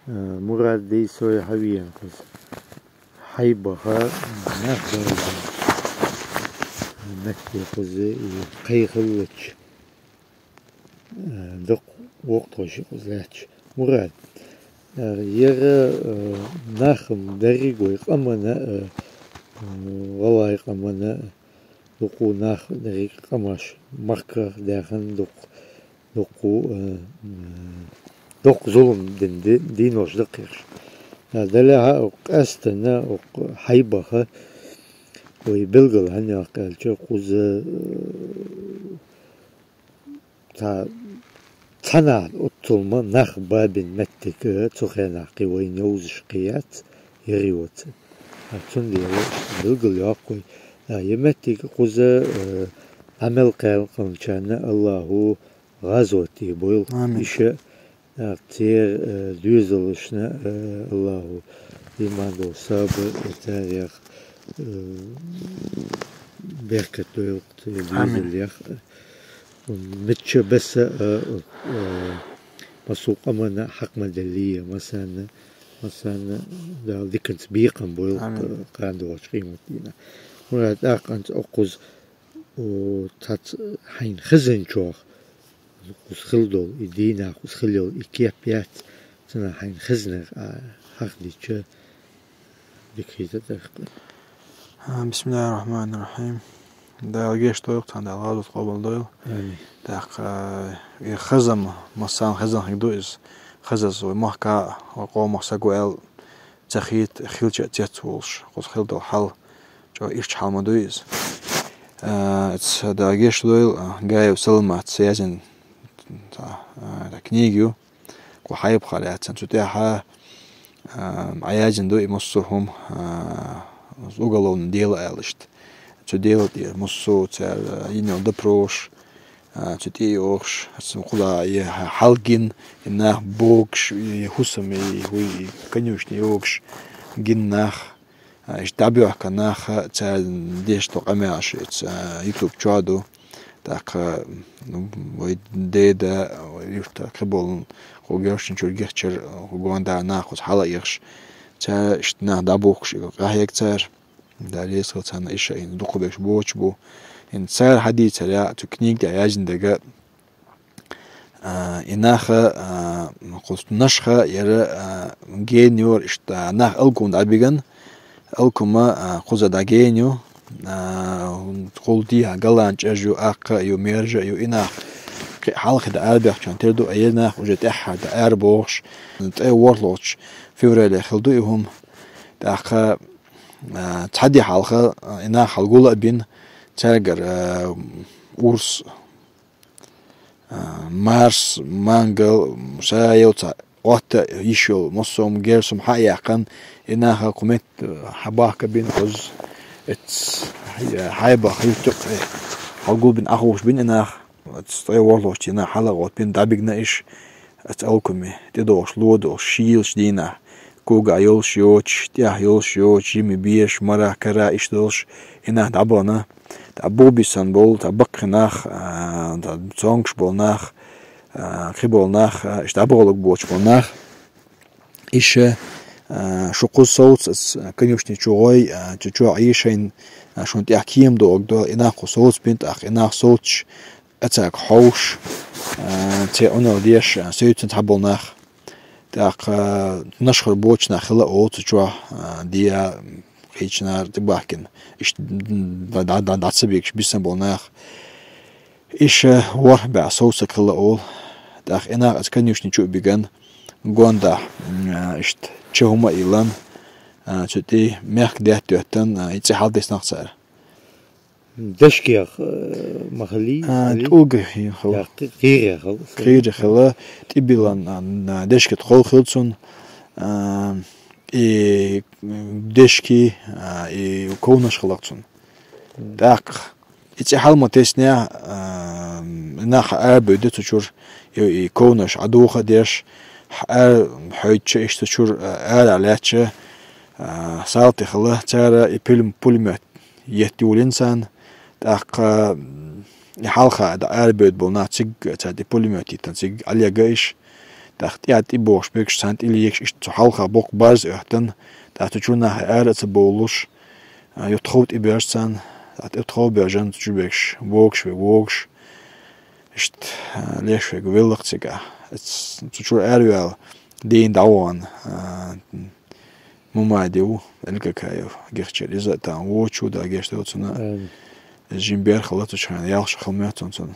مراد دي سوي حبيان قص حيبها نخبر نكتي قصي قي خلوش دق وقت وش قصلاتش مراد يرى ناخم دريق ويقمنا والله يقمنا دقو ناخ دريق قماش مكر داخن دق ظلم دين وش دقيش هذا لها أستنا حيبها ويبلغل هني قال شو قوز تا تنا أطلما نخ باب متك تخنا قوين يوزش قيات يريوت هتون دي بلغل يقوي يمتك قوز عمل قال قنشان الله غزوتي بويل إشاء تير دوزلشنا الله إيمان دو صابر تاريخ بركة دويلت دوزل يخ متش بس مسوق أمنا حق مدلية مثلا ذكرت بيقا بويلت قاند وش قيمة دينا مراد أنت أقوز وتات حين خزن شوخ خذ خلدول يدينا خذ خليول إكيابيات تنا حين خزنر حقدي شو ذكرت تدخل. بسم الله الرحمن الرحيم. ده الجيش طويل عند الغاز قبل دويل. داق يخزم مسان خزن هيدوز خزز ومحكا وقوم سقوال تخيت خيلش تيتولش خذ خلدول حل جو إيش حل مدويز. ده الجيش طويل جاي وسلمة سيازن تا كنيجيو وحيب خالات سنتوتاها عياجن دو يمصهم زوجلون ديل ألشت تديل دي مصو تال ينو دبروش تدي يوش سنقولا حلقين إنه بوكش يحسم هوي كنيوش نيوكش جناخ اشتابيوه كناخ تال ديش تقمعش يوتيوب تشادو تاق ويديدا ويفتا قبل وجرشن شو الجرشر وجواندا ناخذ حلا يخش تا اشتنا دابوكش قاهيك تار داريس خلصنا إيش إن دقوا بيش بوش بو إن سار حديث لا تكنيك دا ياجن دقة إناخ قلت نشخة يرى جينيور إشتا ناخ ألكم دابيجن ألكم ما قوزا دا جينيو قلتيها قلان تجو أق يوميرج يو إناخ حلقة دا أربع كان تردو أيناخ وجت أحد دا أربوش نتأي وورلوش فيوريلي خلدوهم داخل تحدي حلقة إناخ حلقولا بين تاجر ورس مارس مانجل مسايو تا وقت يشول مصوم جيرسم حياقن إناخ قمت حباك بين قز اتس حيبا خيوتق حلقول بين أخوش بين إناخ تستطيع وورلوش تينا حلقة بين دابيقنا إيش أتأوكمي تدوش لودوش شيلش دينا كوغا يولش يوش تياه يولش يوش جيمي بيش مرا كرا إيش دولش إناخ دعبونا دعبو بيسان بول دعبق ناخ دعبتونكش بول ناخ خيبول ناخ إيش دعبولك بوش بول ناخ إيش شقوز صوت كنيوشني شوغوي تشو عيشين شون تحكيم دو إناخ صوت بنت أخ إناخ صوتش أتاك حوش تي أنا ديش سيوتن تحبول ناخ تاق نشخر بوچنا خلا أو تشوا ديا خيشنا تباكن إيش دا تسبيكش بيسن بول ناخ إيش وربع صوت خلا أول تاق إناخ أتكنيوشني شو بيجن غوندا إيش تشوما إيلان تدي ميك ده تهتن يتحل ديس نخسر دشكيخ مخلي توجه خلا غير خلا تبيلان دشكت خل خلصون دشكي كونش خلقتون داق يتحل متسنيا ناخ أربعة تشور كونش عدوخة ديش حيتش إشتشور علاتش سالتي خلا ترى يبلم بولمت يهتول إنسان داق يحلقة دا أربعة بولنا تيج تا دي بولمتي تنسيج عليا جيش تحت يات يبوش بيكش سانت اللي يكش تحلخ بوق باز احتن تحت تشونا ارت بولوش يتخوت إبرسان يتخو بيرجان تجيبكش ووكش إشت ليش في قبل تيجا تشور أريال دين داوان مماديو الكاكايو جيختشر إذا تان ووتشو دا جيشتو تسنا جيمبير خلطو شان يالش خلميتون تسنا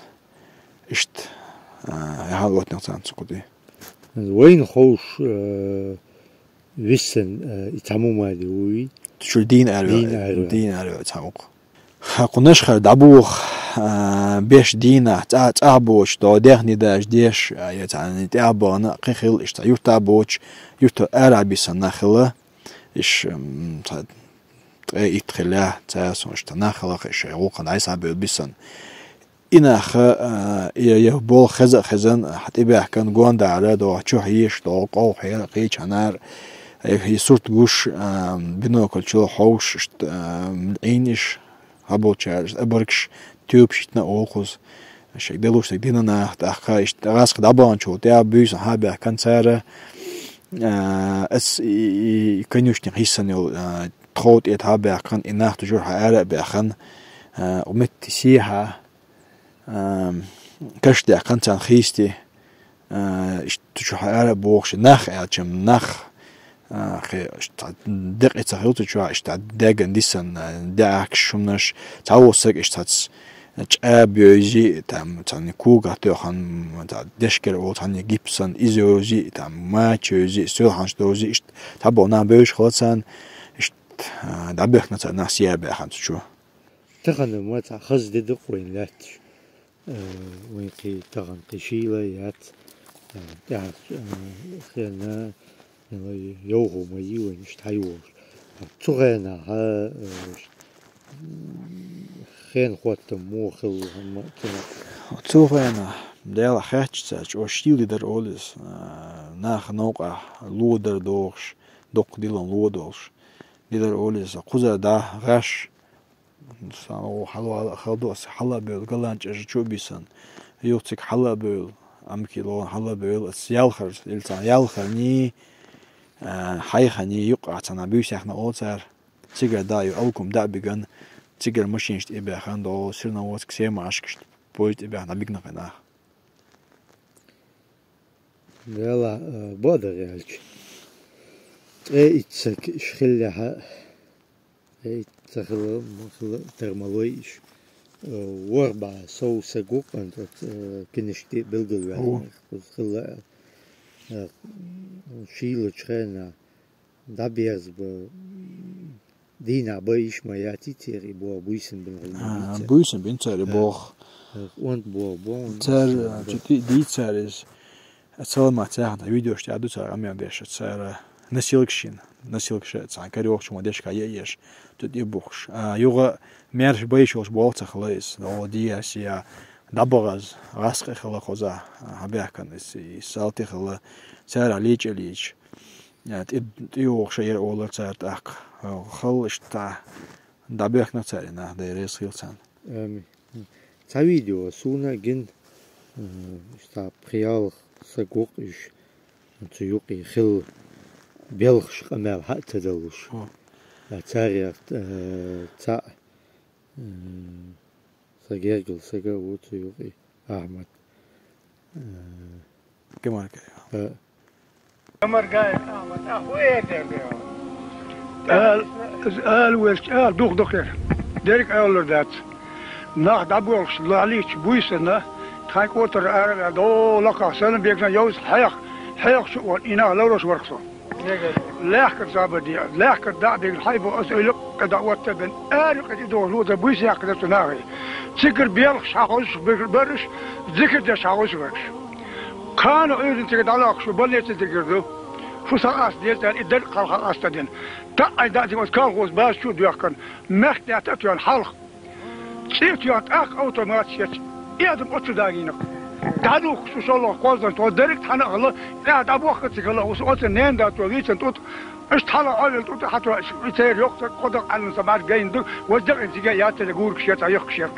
إشت يحاولت نقطان تسقطي وين خوش ويسن يتعمو ماديوي تشور دين أريال تعوق قناش خير دابوخ بيش دينا تعبوش دوديخني داش ديش يعني تعبونا قيخل إشتا يتعبوش يتو أرابي سناخله إش يتخلاه تاسون إشتا ناخله إش يغوقن عيسى بيلبسن إناخ يهبول خزن حتى بيح كان قوان دارا دو چوح يش دو قو حير قيش هنار يسورت قوش بنوكل شو حوش إشت عينش هبول تشارج أبركش تيوب شتنا أوخوز شيء دلوش تقدينا ناخد أخا إشت غاسق دابان شو تيا بيس حابي كان سارة أس يكنيوش نحسن يو تخوت يتحابي كان إناخ تجور حارق بأخن ومت سيها كشت كان تان خيستي إشت تجور حارق بوخش نخ أجم نخ خي دق يتخيلت شو اشتعد داجن ديسن داك شمنش تعوسك اشتاتس ابيوجي تام تاني كوغا توخان تا دشكر او تاني جيبسون ايزوجي تام ماتشوجي سولهانش دوجي اشت تابونا بيش خلصان اشت دابخنا تا ناسيا بخان شو تخن ما تاخذ دق وين لات وين قي تغن قشيله يات يا خلنا يوهو ما يوين اشتايوش تغينا ها خين خوات موخل هم كنا تغينا ديال خاتش تاج او شيل در اولس ناخ نوقع لودر دوخش دوق ديلون لودوش دير اولس قزا دا غش ساو حلوا خلدوس حلا بيل قلانج شو بيسن يوتك حلا بيل ام كيلو حلا بيل سيالخر التان يالخرني حيخني يقع تنا بيش احنا اوتر تيجر دايو الكم دا بيغن تيجر ماشينشت ابي خاندو سيرنا وات كسيما عشكشت بويت ابي احنا بيغنا قنا يلا بودر يالك ايتسك شخلها ايتسخل ترمالويش وربع سو سقوق انت كنشتي بلغل خلا شيلو تشخنا دابيرز دينا بايش ما ياتي تيري بو بويسن بن بويسن بن تيري بوخ وانت بو تر دي تيرز اتسال ما تاع فيديو شتي ادو تاع امي ديش تسار نسيلكشين تاع كاريوخ شو ما ديش كاييش تدي بوخش يوغا ميرش بايشوش بو تخليس لو دي اسيا دابغاز راسخ خلا خوزا هبيكن سالتي خلا سار ليج يعني يوغ شير اولر تاعت اق خلش تاع دابيكنا تاعنا دايريس خيلسان تا فيديو سونا جن شتا بريال سقوق ايش انت يوقي خل بيلخش قمال حق تدلوش تاريخ تاع سجاجل سجاوت يوقي أحمد كمان كمر قايل أحمد أخويا قال ويش قال دوخ ديرك قال ذات ناخد أبوش لا عليك بويسنا تايك وتر أرجع دو لقى سنة بيجنا يوز حيق شو إنا لورش ورقصون لاحق زابدي لاحق دعبي الحيبو أسألك كدعوة بن أرق يدور هو ده بويس يأكل تناغي ذكر بيلخ شاوش برش ذكر ده شاوش برش كانوا يريدون تقد علاق شو بليت تقدروا شو ساعات ديت الدر خلق أستدين تأي داتي وكان غوز باش شو ديكن مخت يعتقد الحلق سيت يعتق أوتوماتيك يادم أتداعينك تعالوا شو شاء الله قوزن تو درك حنا الله لا دابو وقت الله وسوت نين دا تو ريتن توت اش حلا على توت حتى يصير يوقت قدر على سمار جاين دو وجر انت جاي يات تقول كشيت يخ شيك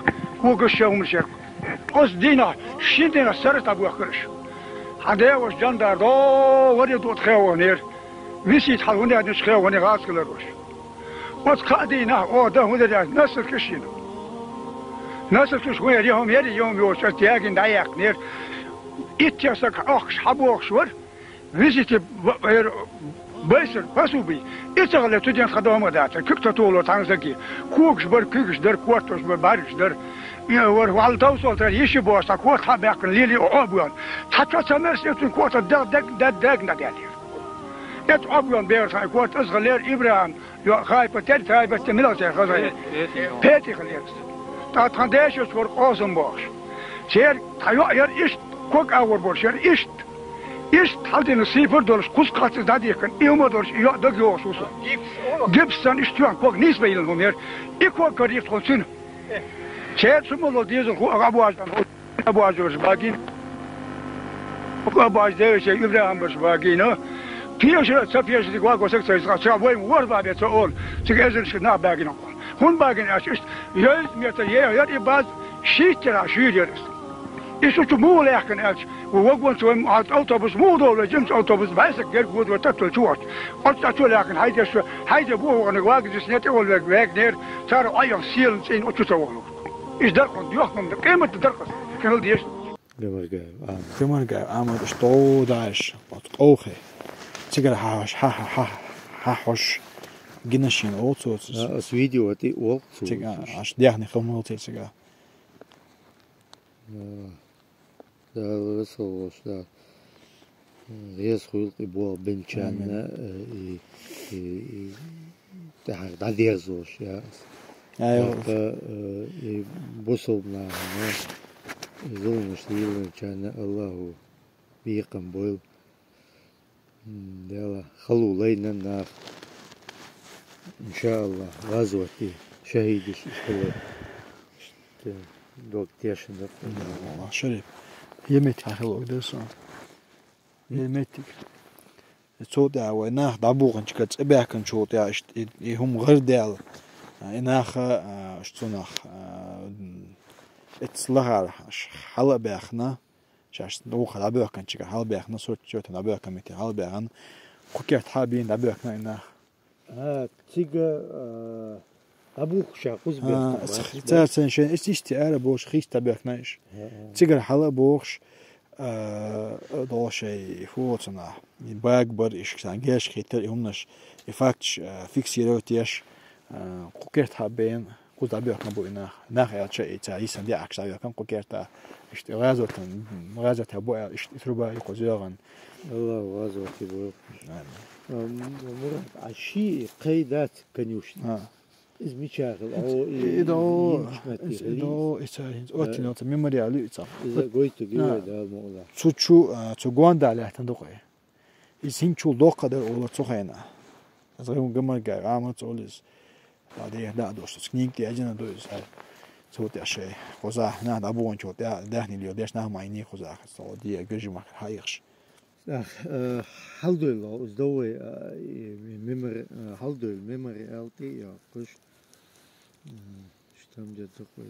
هو قشوا من شيك قص دينا شدنا سرت ابو خرش حدا وش جندار دو وري دوت خيوانير ويسيت حلوني هاد نش خيواني غاز كلروش وات قادينا او ده هو ده ناس الكشين ناس الكش وين يوم يوم يوش تياجن دايق نير اتياسك اخش حبوخش ور ويسيت بيسر بسوبي اتغلى تدين خدوم دات كيك تولو تانزكي كوكش بر كيكش در كوتش بر بارش در ور وعلى توصل ترى يشي بوسا كوت حباق ليلي عبيان حتى سمرس يتون كوت دق ندالي يت عبيان بير كوت اصغر ابراهيم يا خايف تل هاي بس ملوتي خزاي بيتي خليك تا تندش ور قاسم باش شير تايو ير ايش كوك اور بوش ير ايش حالتي نصيفر دولش قص قاتل دادي كان يوم دولش يا دغيو سوسو جيبسون اشتوان كوك نسبه لهم ير ايكو قريف خلصين شير سمو ديزل خو ابو اجوش باقين ابو اجوش ابراهيم بس باقين فيش سفيش دي واقو سكسا شاب وين وربا بيت اول تجازل شنا باقين هون باقين اش يا متر يا باز شيترا شيرس إيشو تمول يحكن أش ووقون سوى أوتوبوس مو دولة جمس أوتوبوس بعيسك جرق بود وتطل شوات أتطلع لكن هيدا بوه وأنا واقف جسنتي ولا واقف نير صار أيام سيل سين أتشتغلوا إيش درقن ديوخهم قيمة درقس كان ديش كمان جاي عمود اشتو داش أوخي تيجي حاش جناشين أوتو فيديو هتي وقت تيجي عش ديعني خمول تيجي ده رسول ده ريس خلق إبوه بنشان ده ديزوش يا أيوة بوصلنا هنا يظل مشتيل كان الله بيقم بول ده خلو لينا النار إن شاء الله غزوتي شهيد إشتغل دوكتيش ده والله شريف يمتك حلو درسون يمتك صوت يا ويناه دابوغن شكت ابيعكن صوت يا هم غير ديال إناخ اشتوناخ اتسلها حلا بيخنا شاش دوخ دابوغن شكت حلا بيخنا صوت شوت دابوغن متي حلا بيخن كوكيت حابين دابوغن إناخ تيجا أبوك شاقوز بيخنا تارسن شين استعارة بوش خيس دابوغناش تيجا حلا بوش دوشي فوتنا باق بر إيش كان جيش خيتر يهمناش يفاكتش فيكسيروتيش كوكيت حابين قلت أبيك نبوينا ناخي شيء تعيسن دي أكش أبيك كم كوكيت إشت غازة أبويا إشت إثروبا يقزيغن الله غازة تبوي مرة عشي قيدات كنيوش اسمي شاغل أو إدو أوتي نوت ميموري على إتصال إذا قلت جوا ده الموضوع تجوان ده عليه تندقي يسين شو لوقا ده أول تصحينا أصلاً جمر جاي عامل تقولز بعدين ده دوست سكنيك دي أجنا دوز صوت أشياء خزاح نهد أبوان شو دهني اليوم ديش نهم عيني خزاح السعودية جرج ما حيخش الحمد لله أزدوي ميمر الحمد لله ميمر ألتي يا قش اشتم جد قوي